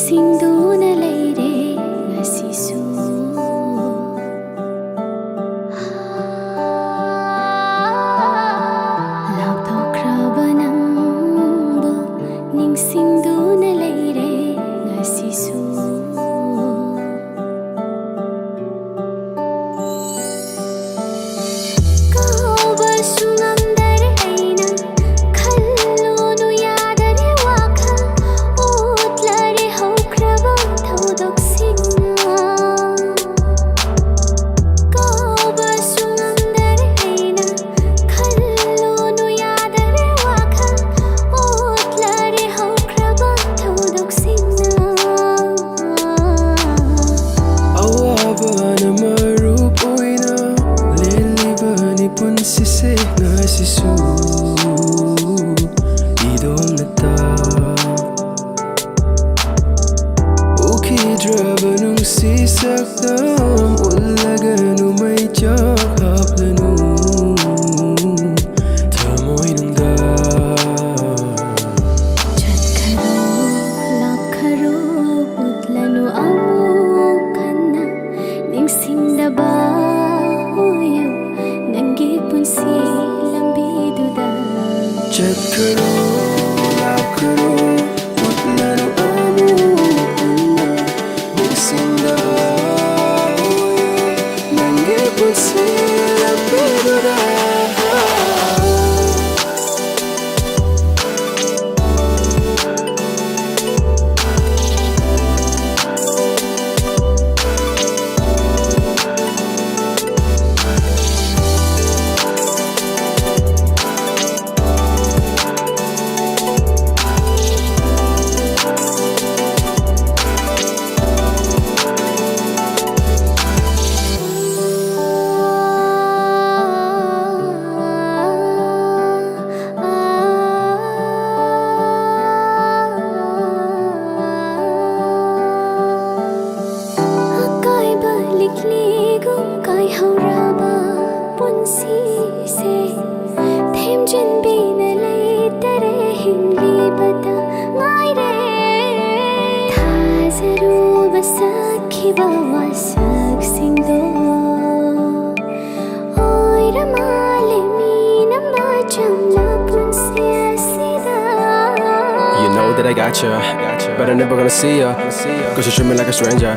ningsingduna leire ngasisu Lapthokhraba nangbu ningsingduna leire ngasisu That I got you, but I'm never gonna see ya. Cause you treat me like a stranger,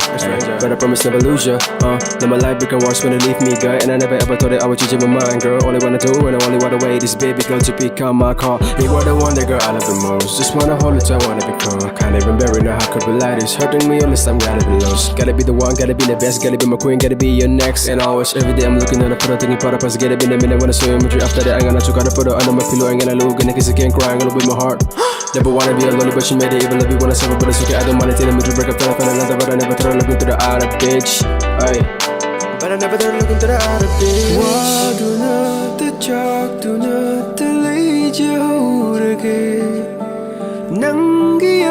but I promise never lose ya. Now my life become worse when you leave me, girl. And I never ever thought that I would change my mind, girl. All I wanna do and I only wanna wait is baby girl to become my call. You are the one that girl I love the most. Just wanna hold it, I wanna be cool. Can't even bear it now, how could be like this? Hurting me all this time, gotta be lost. Gotta be the one, gotta be the best, gotta be my queen, gotta be your next. And always, every day I'm looking at the photo, thinking para pas, gotta be the minute when I saw your imagery. After that, I'm gonna check out the photo under my pillow, I'm gonna look and kiss again, crying all with my heart. Never wanna be alone, but she made it. Even if you wanna suffer, but it's okay. I don't mind it. Telling me to break up, telling Another, but I never throw look into the outer bitch. Aye, but I never throw look into the outer bitch. Why do not the chalk, do not the lead you again? Nangi